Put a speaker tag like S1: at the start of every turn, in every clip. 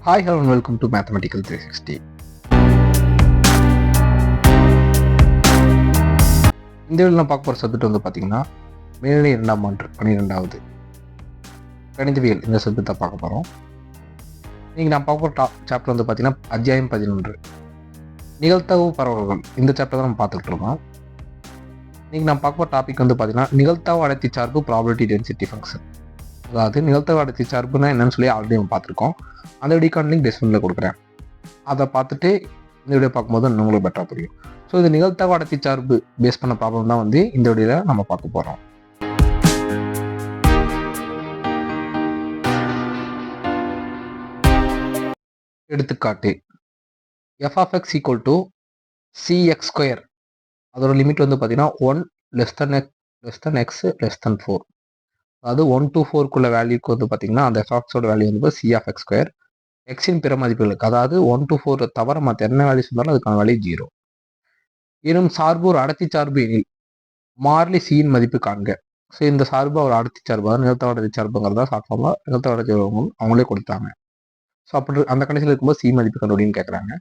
S1: Hi, hello and welcome to Mathematical 360. இந்த வீடியோவில் நான் பார்க்க போகிற சப்ஜெக்ட் வந்து பார்த்தீங்கன்னா மேல்நிலை 2ஆம் ஆண்டு 12வது கணிதவியல் இந்த சப்ஜெக்டை பார்க்க போகிறோம். நீங்கள் நான் பார்க்க போகிற சாப்டர் வந்து பார்த்தீங்கன்னா அத்தியாயம் 11 நிகழ்தகவு பரவல்கள். இந்த சாப்டர் தான் நம்ம பார்த்துக்கிட்டு இருக்கோம். நீங்கள் நான் பார்க்க போகிற டாபிக் வந்து பார்த்தீங்கன்னா நிகழ்தகவு அடர்த்தி சார்பு ப்ராபபிலிட்டி டென்சிட்டி ஃபங்க்ஷன். அதாவது நிகழ்தகவு அடர்த்தி சார்புனா என்னன்னு சொல்லி ஆல்ரெடி நம்ம பார்த்துருக்கோம். அந்த வீடியோக்கான லிங்க் டிஸ்கிரிப்ஷனில் கொடுக்குறேன். அதை பார்த்துட்டு இந்த வீடியோ பார்க்கும்போது உங்களுக்கு பெட்டராக புரியும். ஸோ இது நிகழ்தகவு அடர்த்தி சார்பு பேஸ் பண்ண ப்ராப்ளம் தான் வந்து இந்த வீடியோவில் நம்ம பார்க்க போகிறோம். எடுத்துக்காட்டு f of x equal to cx square. அதோட லிமிட் வந்து பார்த்தீங்கன்னா 1 less than x less than 4. அதாவது 1 to 4க்குள்ள வேல்யூக்கு வந்து பார்த்தீங்கன்னா அந்த எஃப்எக்ஸோட வேல்யூ வந்து c of x square. எக்ஸின் பிற மதிப்புகளுக்கு அதாவது 1 to 4 தவிர மற்ற என்ன வேல்யூஸ் இருந்தாலும் அதுக்கான வேல்யூ 0. எனும் சார்பு ஒரு அடர்த்தி சார்பு எனில் மாறிலி சியின் மதிப்பு காண்க. ஸோ இந்த சார்பு ஒரு அடர்த்தி சார்பு, அதாவது நிகழ்தகவு அடர்த்தி சார்புங்கிறதா ஷார்ட் ஃபார்மா நிகழ்தகவு அடர்த்தி அவங்களே கொடுத்தாங்க. ஸோ அப்படி அந்த கண்டிஷன் இருக்கும்போது சி மதிப்பு கண்டுபிடின்னு கேட்குறாங்க.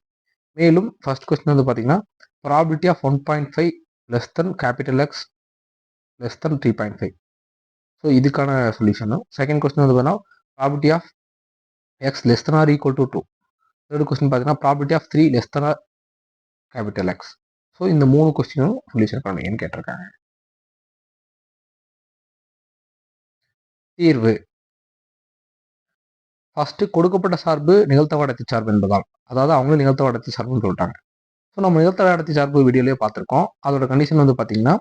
S1: மேலும் ஃபர்ஸ்ட் கொஸ்டின் வந்து பார்த்தீங்கன்னா probability of 1.5 less than capital X less than 3.5. So இதுக்கான சொல்யூஷனும். செகண்ட் கொஸ்டின் வந்து பார்த்தீங்கன்னா probability of X less than or equal to 2. Third question பார்த்தீங்கன்னா probability of 3 less than or capital X. So இந்த 3 கொஸ்டினும் solution பண்ணுங்கன்னு கேட்டிருக்காங்க. தீர்வு. ஃபர்ஸ்ட் கொடுக்கப்பட்ட சார்பு நிகழ்தகவு அடர்த்தி சார்பு என்பதால், அதாவது அவங்களும் நிகழ்தகவு அடர்த்தி சார்புன்னு சொல்லிட்டாங்க. ஸோ நம்ம நிகழ்தகவு அடர்த்தி சார்பு வீடியோலேயே பார்த்துருக்கோம். அதோட கண்டிஷன் வந்து பார்த்தீங்கன்னா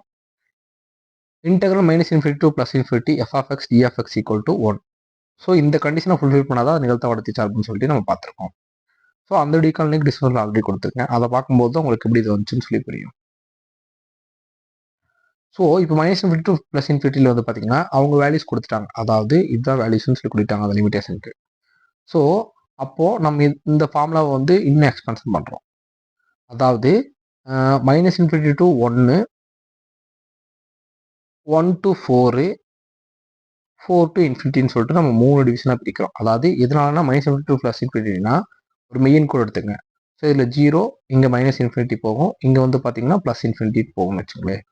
S1: integral -∞ to +∞ f of x d of x equal to 1. So இந்த கண்டிஷனை ஃபுல்ஃபில் பண்ணாதான் நிகழ்தகவு அடர்த்தி சார்புன்னு சொல்லிட்டு நம்ம பார்த்துருக்கோம். ஸோ அந்த வீடியோக்கான லிங்க் டிஸ்கிரிப்ஷனில் ஆல்ரெடி கொடுத்துருக்கேன். அதை பார்க்கும்போது தான் உங்களுக்கு எப்படி இது வந்துச்சுன்னு சொல்லி புரியும். ஸோ இப்போ -∞ to +∞ வந்து பார்த்தீங்கன்னா அவங்க வேல்யூஸ் கொடுத்துட்டாங்க. அதாவது இதுதான் வேல்யூஸ்ன்னு சொல்லி கொடுத்துட்டாங்க அந்த லிமிடேஷனுக்கு. ஸோ அப்போது நம்ம இந்த ஃபார்முலாவை வந்து இன்னும் எக்ஸ்பென்ஷன் பண்ணுறோம். அதாவது -∞ to 1, 1 to 4, 4 to ∞ சொல்லிட்டு நம்ம 3 டிவிஷனாக பிரிக்கிறோம். அதாவது எதனாலனா -∞ to +∞ ஒரு மெயின் கூட எடுத்துங்க. ஸோ இதில் 0, இங்கே -∞ போகும், இங்கே வந்து பார்த்தீங்கன்னா +∞ போகும்னு வச்சுங்களேன்.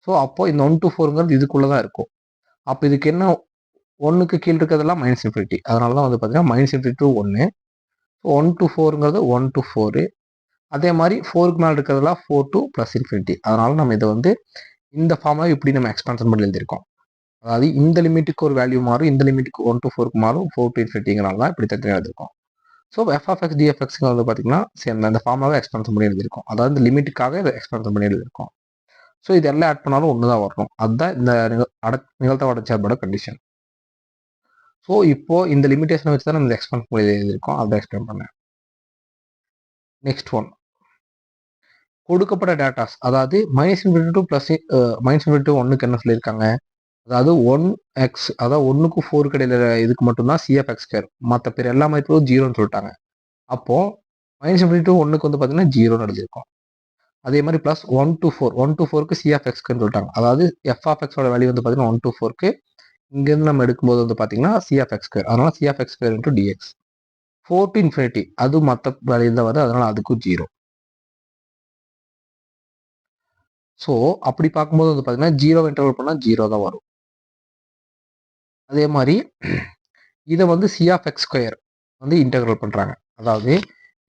S1: ஸோ அப்போது இந்த 1 to 4ங்கிறது இதுக்குள்ளே தான் இருக்கும். அப்போ இதுக்கு என்ன 1க்கு கீழே இருக்கிறதெல்லாம் -∞. அதனால தான் வந்து பார்த்தீங்கன்னா -∞ to 1, 1 to 4ங்கிறது 1 to 4. அதே மாதிரி 4க்கு மேலே இருக்கிறதெல்லாம் 4 to +∞. அதனால நம்ம இதை வந்து இந்த ஃபார்முலா இப்படி நம்ம எக்ஸ்பான்ஷன் பண்ணி எழுதியிருக்கோம். அதாவது இந்த லிமிட்டுக்கு ஒரு வேல்யூ மாறும், இந்த லிமிட்டுக்கு 1 to 4க்கு மாறும், 4 to ∞ தான் இப்படி தனியாக எழுதியிருக்கோம். So f of x d of x வந்து பார்த்தீங்கன்னா சேர்ந்த இந்த ஃபார்முலாவை எக்ஸ்பான்ஷன் பண்ணி எழுதியிருக்கோம். அதாவது இந்த லிமிட்டுக்காக இதை எக்ஸ்பான்ஷன் பண்ணி எழுதியிருக்கோம். ஸோ இது எல்லாம் ஆட் பண்ணாலும் ஒன்று தான் வரணும். அதுதான் இந்த நிகழ்தகவு அடர்த்தி சார்போட கண்டிஷன். ஸோ இப்போ இந்த லிமிடேஷனை வச்சு தான் நம்ம இந்த எக்ஸ்பான்ஷன் பண்ணி எழுதியிருக்கோம். அதை எக்ஸ்பிளைன் பண்ணேன். நெக்ஸ்ட் ஒன், கொடுக்கப்பட்ட டேட்டாஸ், அதாவது -∞ to +∞ to 1க்கு என்ன சொல்லியிருக்காங்க, அதாவது 1x, அதாவது 1க்கு 4க்கு இடையில இதுக்கு மட்டும்தான் c of x square, மற்ற பேர் எல்லா மதிப்பும் 0ன்னு சொல்லிட்டாங்க. அப்போ -∞ to 1க்கு வந்து பார்த்தீங்கன்னா 0ன்னு எழுதியிருக்கோம். அதே மாதிரி +1 to 4, 1 to 4க்கு c of x square சொல்லிட்டாங்க. அதாவது f of x ஓட வேல்யூ வந்து பார்த்தீங்கன்னா 1 to 4க்கு இங்கேருந்து நம்ம எடுக்கும்போது வந்து பார்த்தீங்கன்னா c of x square, அதனால c of x square into dx. 4 to ∞ அது மற்ற வேல்யூ தான் வருது, அதனால அதுக்கும் 0. ஸோ அப்படி பார்க்கும்போது வந்து பார்த்தீங்கன்னா 0 இன்டர்வல் பண்ணால் 0 தான் வரும். அதே மாதிரி இதை வந்து c of x square வந்து இன்டெக்ரல் பண்ணுறாங்க. அதாவது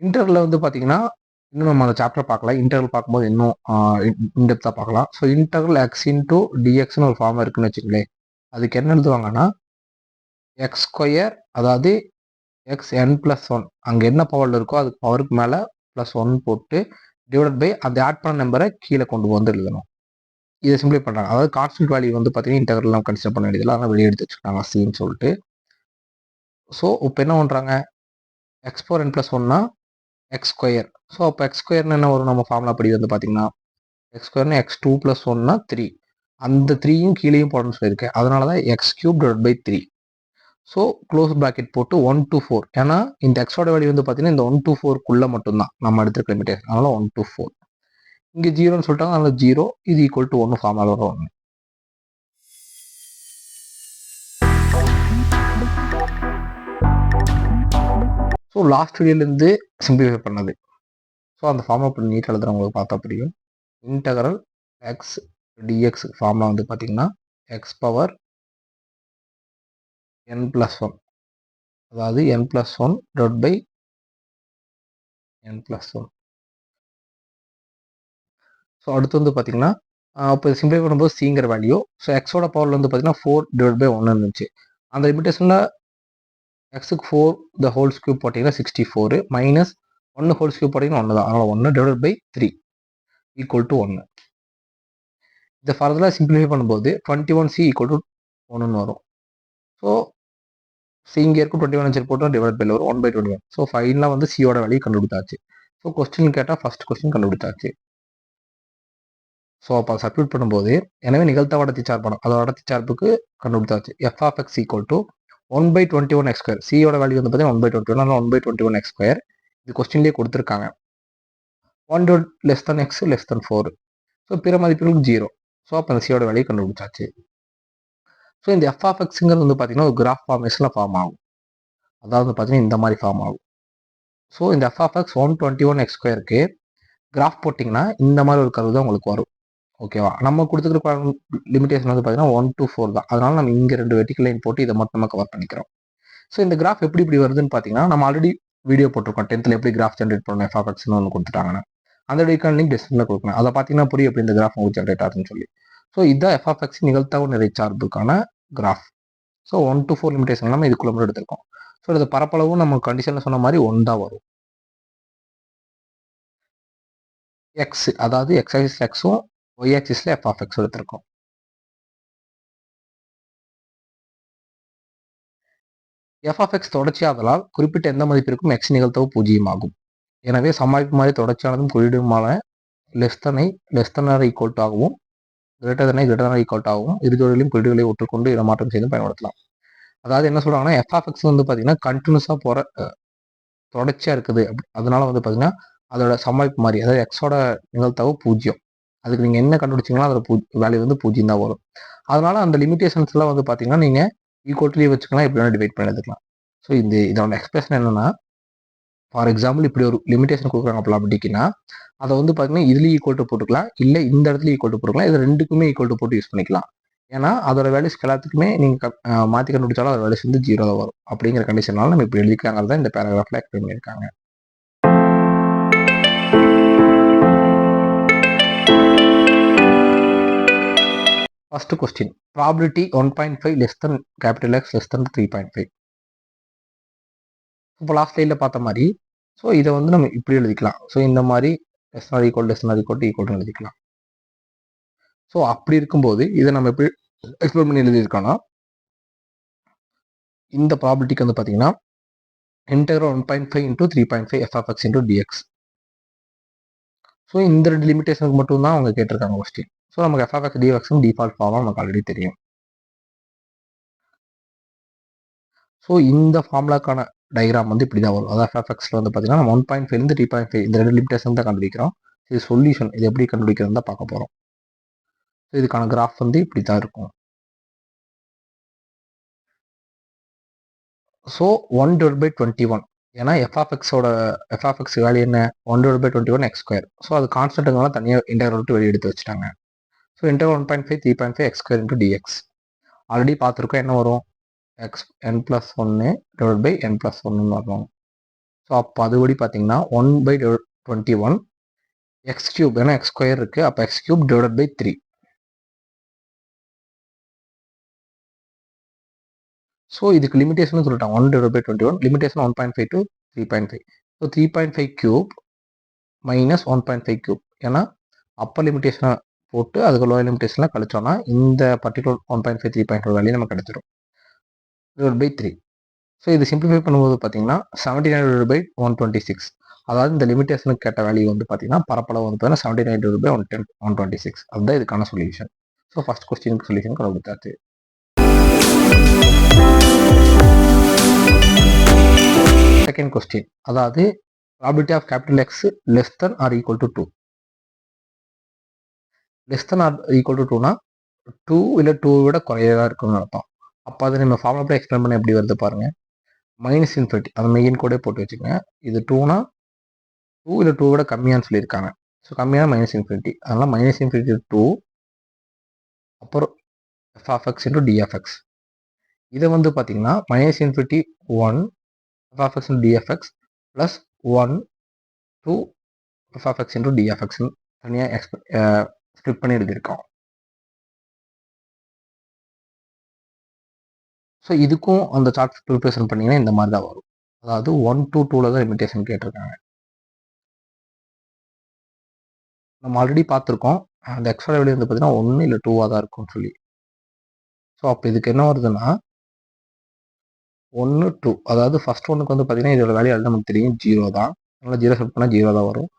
S1: இன்டெக்ரலில் வந்து பார்த்தீங்கன்னா இன்னும் நம்ம அந்த சாப்டர் பார்க்கலாம். இன்டெக்ரல் பார்க்கும்போது இன்னும் இன்டெப்த்தாக பார்க்கலாம். ஸோ இன்டெக்ரல் x into dxன்னு ஒரு ஃபார்ம் இருக்குன்னு வச்சுங்களேன். அதுக்கு என்ன எழுதுவாங்கன்னா x ஸ்கொயர், அதாவது xn+1, அங்கே என்ன பவரில் இருக்கோ அதுக்கு பவருக்கு மேலே +1 போட்டு டிவைட் பை அந்த ஆட் பண்ண நம்பரை கீழே கொண்டு வந்து எழுதணும். இதை சிம்பிளை பண்ணுறாங்க. அதாவது கான்ஸ்டன்ட் வேல்யூ வந்து பார்த்தீங்கன்னா இன்டெக்ரல் நம்ம கன்சிடர் பண்ண வேண்டியதில்லை, அதனால் வெளியே எடுத்து வச்சுருக்காங்க சின்னு சொல்லிட்டு. ஸோ இப்போ என்ன பண்ணுறாங்க, x⁴n+1னா x ஸ்கொயர். ஸோ அப்போ x ஸ்கொயர்னு என்ன வரும், நம்ம ஃபார்முலா படி வந்து பார்த்தீங்கன்னா x ஸ்கொயர்னு x2+1னா 3. அந்த 3யும் கீழேயும் போடணும்னு சொல்லியிருக்கேன். அதனால தான் x³ / 3. ஸோ க்ளோஸ் ப்ராக்கெட் போட்டு 1 to 4, ஏன்னா இந்த எக்ஸோட வேல்யூ வந்து பார்த்தீங்கன்னா இந்த 1 to 4க்குள்ளே மட்டும்தான் நம்ம எடுத்துருக்க லிமிடேஷன், அதனால 1 to 4. இங்கே 0ன்னு சொல்லிட்டாங்க, அதனால 0 இது ஈக்குவல் டு 1 ஃபார்முலா வரும். ஸோ லாஸ்ட் வீடியோலேருந்து சிம்பிளிஃபை பண்ணது. ஸோ அந்த ஃபார்முலா இப்போ நீட்டாக எழுதுறவங்களுக்கு பார்த்தா புரியும். இன்டகரல் எக்ஸ் டிஎக்ஸ் ஃபார்முலா வந்து பார்த்தீங்கன்னா எக்ஸ் பவர் n+1, அதாவது n+1 divide by n+1. So அடுத்து வந்து பார்த்தீங்கன்னா இப்போ சிம்பிளை பண்ணும்போது சிங்கிற வேல்யூ. ஸோ எக்ஸோட பவரில் வந்து பார்த்தீங்கன்னா 4 டிவைட் பை 1 இருந்துச்சு. அந்த லிமிட்டேஷனில் எக்ஸுக்கு 4 த ஹோல் ஸ்கியூப் போட்டிங்கன்னா 64 மைனஸ் 1 ஹோல் ஸ்கியூப் போட்டிங்கன்னா 1 தான். அதனால் 1 டிவைட் பை 3 ஈக்குவல் டு 1. இதை ஃபர்தராக சிம்பிளிஃபை பண்ணும்போது 21c ஈக்குவல் டு 1ன்னு வரும். ஸோ சி இங்கே இருக்கும் 21 போட்டோம் டிவைட் பை வரும் 1/21. ஸோ ஃபைனலாக வந்து சியோட வேல்யூ கண்டுபிடிச்சாச்சு. ஸோ கொஸ்டின் கேட்டால் ஃபர்ஸ்ட் கொஸ்டின் கண்டுபிடிச்சாச்சு. ஸோ அப்போ சப்ஸ்டிட்யூட் பண்ணும்போது எனவே நிகழ்த்தவ அடர்த்தி சார்பான அதோட அடர்த்தி சார்புக்கு கண்டுபிடிச்சாச்சு. f of x equal to 1/21x². சியோட வேல்யூ வந்து பார்த்தீங்கன்னா 1/21, அதனால் 1/21x². இது கொஸ்டின்லேயே கொடுத்துருக்காங்க. 1 less than x less than 4. So பிற மதிப்புகளுக்கு 0. ஸோ அப்போ அந்த சியோட வேல்யூ கண்டுபிடிச்சாச்சு. ஸோ இந்த f of xங்கிறது வந்து பார்த்தீங்கன்னா ஒரு கிராஃப் ஃபார்மேஷனில் ஃபார்ம் ஆகும். அதாவது பார்த்தீங்கன்னா இந்த மாதிரி ஃபார்ம் ஆகும். ஸோ இந்த f of x 121x²க்கு கிராஃப் போட்டிங்கன்னா இந்த மாதிரி ஒரு கர்வ் தான் உங்களுக்கு வரும். ஓகேவா? நம்ம கொடுத்துருக்க லிமிடேஷன் வந்து பார்த்தீங்கன்னா 1 to 4 தான். அதனால நம்ம இங்கே 2 வெர்டிகல் லைன் போட்டு இதை மட்டும் நம்ம கவர் பண்ணிக்கிறோம். ஸோ இந்த கிராஃப் எப்படி இப்படி வருதுன்னு பார்த்தீங்கன்னா நம்ம ஆல்ரெடி வீடியோ போட்டிருக்கோம். 10th எப்படி கிராஃப் ஜென்ரேட் பண்ணணும் f of xன்னு ஒன்று கொடுத்துட்டாங்கன்னா அந்த வீடியோக்கான லிங்க் டிஸ்கிரிப்ஷனில் கொடுக்கணும். அதை பார்த்தீங்கன்னா புரியும் எப்படி இந்த கிராஃப் உங்களுக்கு ஜென்ரேட் ஆகுதுன்னு சொல்லி. ஸோ இதுதான் f of x நிகழ்த்தவு நிறை சார்புக்கான கிராஃப். ஸோ 1 to 4 லிமிடேஷன் நம்ம இதுக்குள்ள மட்டும் எடுத்திருக்கோம். ஸோ இது பரப்பளவும் நம்ம கண்டிஷனில் சொன்ன மாதிரி 1 தான் வரும். எக்ஸ் அதாவது எக்ஸ் ஆக்சிஸ்ல எக்ஸும் ஒய் ஆக்சிஸ்ல f of x எடுத்திருக்கோம். f of x தொடர்ச்சியாதலால் குறிப்பிட்ட எந்த மதிப்பிற்கும் x நிகழ்த்தவு 0 ஆகும். எனவே சமாளிப்பு மாதிரி தொடர்ச்சியானதும் குறியீடுமான லெஸ் தனை லெஸ் தன் ஈக்குவல் ஆகவும் கிரேட்டர் தனை கிரேட்டர் தன் ஈக்குவல் ஆகவும் இருஜோடிகளையும் குறியீடுகளை ஒற்றுக்கொண்டு இடமாற்றம் செய்து பயன்படுத்தலாம். அதாவது என்ன சொல்றாங்கன்னா f of x வந்து பார்த்தீங்கன்னா கண்டினியூஸாக போகிற தொடர்ச்சியாக இருக்குது. அதனால வந்து பார்த்தீங்கன்னா அதோட சமாளிப்பு மாதிரி அதாவது எக்ஸோட நிகழ்த்தவு 0. அதுக்கு நீங்கள் என்ன கண்டுபிடிச்சிங்களோ அதோட வேல்யூ வந்து 0 தான் வரும். அதனால அந்த லிமிடேஷன்ஸ்லாம் வந்து பார்த்தீங்கன்னா நீங்கள் ஈக்குவல்ட்லேயே வச்சுக்கலாம், எப்படி வேணால் டிவைட் பண்ணி எடுத்துக்கலாம். ஸோ இதோட எக்ஸ்பிரஷன் என்னன்னா, ஃபார் எக்ஸாம்பிள் இப்படி ஒரு லிமிடேஷன் கொடுக்குறாங்க ப்ராபர்ட்டிக்குன்னா அதை வந்து பார்த்தீங்கன்னா இதுலேயும் ஈக்குவல் டு போட்டுக்கலாம், இல்லை இந்த இடத்துல ஈக்குவல் டு போட்டுக்கலாம், இது ரெண்டுக்குமே ஈக்குவல் டு போட்டு யூஸ் பண்ணிக்கலாம். ஏன்னா அதோட வேல்யூஸ் எல்லாத்துக்குமே நீங்கள் மாற்றி கண்டுபிடிச்சாலும் அதோட வேல்யூஸ் வந்து 0 தான் வரும். அப்படிங்கிற கண்டிஷனால நம்ம இப்படி எழுதிக்கலாங்கிறத இந்த பேராகிராஃபில் எக்ஸ்பிளைன் பண்ணியிருக்காங்க. First question, probability 1.5 less than capital X less than 3.5. இப்போ லாஸ்ட் ஸ்லைடில் பார்த்த மாதிரி ஸோ இதை வந்து நம்ம இப்படி எழுதிக்கலாம். ஸோ இந்த மாதிரி லெஸ் நாட் ஈக்குவல் எழுதிக்கலாம். ஸோ அப்படி இருக்கும்போது இதை நம்ம எப்படி எக்ஸ்பிளைன் பண்ணி எழுதியிருக்கோம்னா இந்த ப்ராபர்ட்டிக்கு வந்து பார்த்தீங்கன்னா integral 1.5 into 3.5 f of x into dx. So இந்த ரெண்டு லிமிடேஷனுக்கு மட்டும் தான் அவங்க கேட்டிருக்காங்க கொஸ்டின். ஸோ நமக்கு f of x dx default ஃபார்மாக நமக்கு ஆல்ரெடி தெரியும். ஸோ இந்த ஃபார்முலாக்கான டயக்ராம் வந்து இப்படி தான் வரும். அதாவது f of xல வந்து பார்த்தீங்கன்னா நம்ம 1.5 3.5 இந்த ரெண்டு லிமிடேஷன் தான் கண்டுபிடிக்கிறோம். இது சொல்யூஷன் இது எப்படி கண்டுபிடிக்கிறது தான் பார்க்க போகிறோம். ஸோ இதுக்கான கிராஃப் வந்து இப்படி தான் இருக்கும். ஸோ 1/21 ஏன்னா f of x வேல்யூ என்ன 1/21 x². ஸோ அது கான்ஸ்டன்ட்டுங்களால தனியாக இன்டெக்ரல் விட்டு வெளியே எடுத்து வச்சுட்டாங்க. So integral 1.5 3.5 x² into dx already பார்த்துருக்கோம். என்ன வரும் x n+1 divide by n+1 வரணும். ஸோ அப்போ அதுபடி பார்த்தீங்கன்னா 1/21 x³ ஏன்னா x² இருக்கு. அப்போ x³ டிவைட் பை 3. ஸோ இதுக்கு லிமிடேஷன் சொல்லிட்டாங்க 1/21 limitation 1.5 to 3.5. So 3.5 cube minus 1.5 cube ஏன்னா அப்பர் லிமிடேஷனை போட்டு அதுக்கு லோயர் லிமிடேஷன்லாம் கழிச்சோன்னா இந்த பர்டிகுலர் 1.5 3.5 வேல்யூ நமக்கு கிடைச்சிடும் டிவைட் பை 3. ஸோ இது சிம்பிளிஃபை பண்ணும்போது பார்த்தீங்கன்னா 79/126. அதாவது இந்த லிமிடேஷனுக்கு கேட்ட வேல்யூ வந்து பார்த்தீங்கன்னா பரப்பளவு வந்து பார்த்தீங்கன்னா 79/126. அதுதான் இதுக்கான சொல்யூஷன். ஸோ ஃபர்ஸ்ட் கொஸ்டினுக்கு சொல்யூஷன் கண்டுபிடிச்சாச்சு. செகண்ட் கொஸ்டின், அதாவது probability of capital X less than or equal to 2. Less than or equal to 2னா 2 இல்லை 2 விட குறையதாக இருக்குன்னு அர்த்தம். அப்போ அதை நம்ம ஃபார்முலா எக்ஸ்பிளைன் பண்ண எப்படி வருது பாருங்க. மைனஸ் இன்ஃபினிட்டி அந்த மெயின் கோடே போட்டு வச்சுக்கோங்க. இது 2னா 2 இல்லை 2 விட கம்மியான்னு சொல்லியிருக்காங்க. ஸோ கம்மியான மைனஸ் இன்ஃபினிட்டி. அதனால் மைனஸ் இன்ஃபினிட்டி 2 அப்புறம் F of X into D of X. இதை வந்து பார்த்தீங்கன்னா minus infinity 1 F of X into D of X plus 1 2 F of X into D of எக்ஸ்ன்னு தனியாக ஸ்ப்ளிட் பண்ணி எழுதியிருக்கோம். ஸோ இதுக்கும் அந்த சார்ட் ப்ரிப்ரேஷன் பண்ணிங்கன்னா இந்த மாதிரி தான் வரும். அதாவது 1 to 2ல் தான் லிமிட்டேஷன் கேட்டிருக்காங்க. நம்ம ஆல்ரெடி பார்த்துருக்கோம். அந்த எக்ஸ்ட்ரா வேல்யூ வந்து பார்த்தீங்கன்னா 1 இல்லை 2வாக தான் இருக்கும்னு சொல்லி. ஸோ அப்போ இதுக்கு என்ன வருதுன்னா 1 2 அதாவது ஃபர்ஸ்ட் ஒன்றுக்கு வந்து பார்த்தீங்கன்னா இதோட வேல்யூ ஆல்ரெடி நமக்கு தெரியும் 0 தான். அதனால் 0 செட் பண்ணால் 0 தான் வரும்.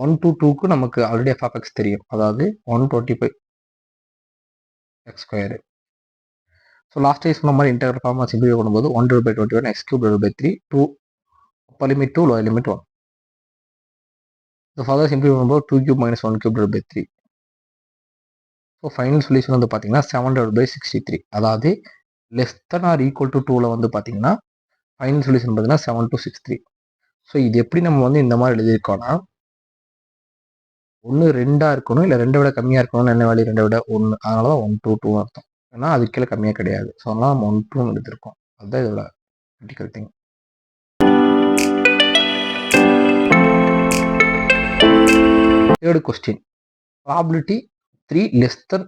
S1: 1 to 2க்கு நமக்கு ஆல்ரெடி எஃப் ஆஃப் எக்ஸ் தெரியும். அதாவது 125 X square. So last time சொன்ன மாதிரி இன்டெகிரல் ஃபார்மாக சிம்பிளிஃபை பண்ணும்போது 1/21 x cube / 3 2 upper limit 2 lower limit 1. So further simplify பண்ணும்போது 2 cube minus 1 cube / 3. So final solution வந்து பார்த்தீங்கன்னா 7/63. அதாவது less than or equal to 2ல் வந்து பார்த்தீங்கன்னா ஃபைனல் சொல்யூஷன் பார்த்தீங்கன்னா 7/63. ஸோ இது எப்படி நம்ம வந்து இந்த மாதிரி எழுதியிருக்கோம்னா ஒன்று 2ஆக இருக்கணும், இல்லை 2 விட கம்மியாக இருக்கணும்னு என்ன வேல்யூ 2 விட 1. அதனால தான் 1 to 2 அர்த்தம். ஏன்னா அதுக்கு கீழே கம்மியாக கிடையாது. ஸோ அதனால நம்ம 1 2 எடுத்திருக்கோம். அதுதான் இதோட critical thing. Third question, probability 3 less தென்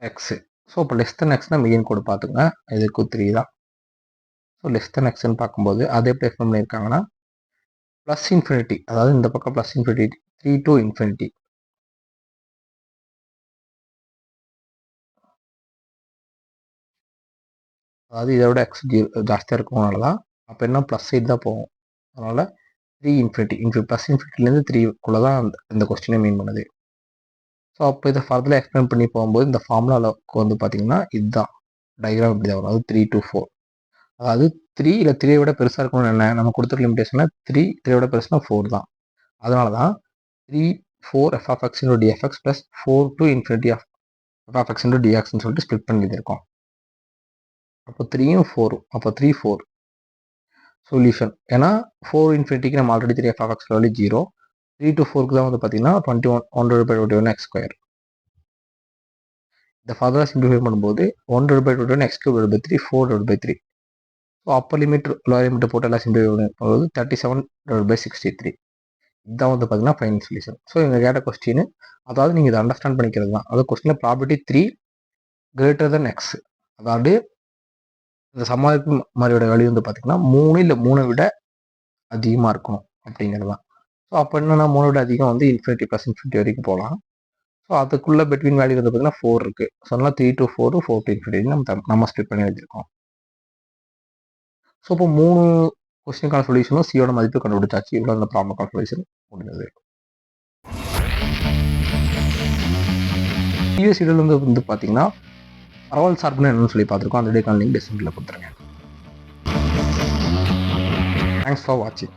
S1: எக்ஸ். ஸோ இப்போ லெஸ் தென் எக்ஸ்னா மெயின் கோடு பார்த்துங்க, இதுக்கு 3 தான். ஸோ லெஸ் தென் எக்ஸ்ன்னு பார்க்கும்போது அதை எப்படி எக்ஸ்பிளைன் பண்ணியிருக்காங்கன்னா ப்ளஸ் இன்ஃபினிட்டி, அதாவது இந்த பக்கம் ப்ளஸ் இன்ஃபினிட்டி 3 to infinity. அதாவது இதை விட எக்ஸ் ஜாஸ்தியாக இருக்கனால தான் அப்போ என்ன ப்ளஸ் சைட் தான் போகும். அதனால் 3 இன்ஃபினிட்டி ப்ளஸ் இன்ஃபினிட்டிலேருந்து 3குள்ளே தான் இந்த கொஸ்டினை மீன் பண்ணுது. ஸோ அப்போ இதை ஃபர்தராக எக்ஸ்பிளைன் பண்ணி போகும்போது இந்த ஃபார்முலாவுக்கு வந்து பார்த்தீங்கன்னா இதுதான் டயக்ராம் இப்படி தான் வரும். அது 3 to 4. அதாவது 3 இல்லை 3 விட பெருசாக இருக்கணும்னு என்ன நம்ம கொடுத்துருக்க லிமிடேஷனில் 3 விட பெருசுனா 4 தான். அதனால தான் 3 4 F of X into D F X plus 4 to infinity of F of X into டிஎக்ஸ்ன்னு சொல்லிட்டு ஸ்ப்ளிட் பண்ணி எழுதியிருக்கோம். அப்போ 3யும் 4, அப்போ 3 4 சொல்யூஷன். ஏன்னா 4 இன்ஃபினிட்டிக்கு நம்ம already 3 F of X value 0. 3 to 4க்கு தான் வந்து பார்த்தீங்கன்னா 1/21 எக்ஸ் ஸ்கொயர். இந்த ஃபர்தராக சிம்பிளிஃபை பண்ணும்போது 1/21 X cube / 3 4/3. So upper limit lower limit போட்டு எல்லாம் சிம்பிளிஃபை பண்ணும்போது 37/63. இதுதான் வந்து பார்த்தீங்கன்னா ஃபைனல் சொல்யூஷன். ஸோ இவங்க கேட்ட கொஸ்டின், அதாவது நீங்கள் இதை அண்டர்ஸ்டாண்ட் பண்ணிக்கிறது தான். அதாவது கொஸ்டினில் ப்ராபிலிட்டி 3 greater than எக்ஸ், அதாவது இந்த சமாளிப்பு மாதிரியோட வேல்யூ வந்து பார்த்தீங்கன்னா 3 இல்லை 3 விட அதிகமாக இருக்கணும் அப்படிங்கிறது தான். ஸோ அப்போ என்னன்னா 3 விட அதிகம் வந்து இன்ஃபினிட்டி ப்ளஸ் இன்ஃபினிட்டி வரைக்கும் போகலாம். ஸோ அதுக்குள்ள பிட்வீன் வேல்யூ வந்து பார்த்தீங்கன்னா 4 இருக்குது. ஸோ அதனால் 3 to 4 4 to infinity நம்ம ஸ்ப்ளிட் பண்ணி வச்சுருக்கோம். ஸோ இப்போ 3 கொஸ்டினுக்கான சொல்யூஷனும் சியோட மதிப்பு கண்டுபிடிச்சாச்சு. இவ்வளோ அந்த ப்ராப்ளம் சொல்யூஷன் முடிஞ்சது. ப்ரீவியஸ் வீடியோவில் வந்து பார்த்தீங்கன்னா பரவல் சார்புன்னு என்னன்னு சொல்லி பார்த்துருக்கோம். அந்த வீடியோக்கான லிங்க் டிஸ்கிரிப்ஷனில் கொடுத்துருங்க. தேங்க்ஸ் ஃபார் வாட்சிங்.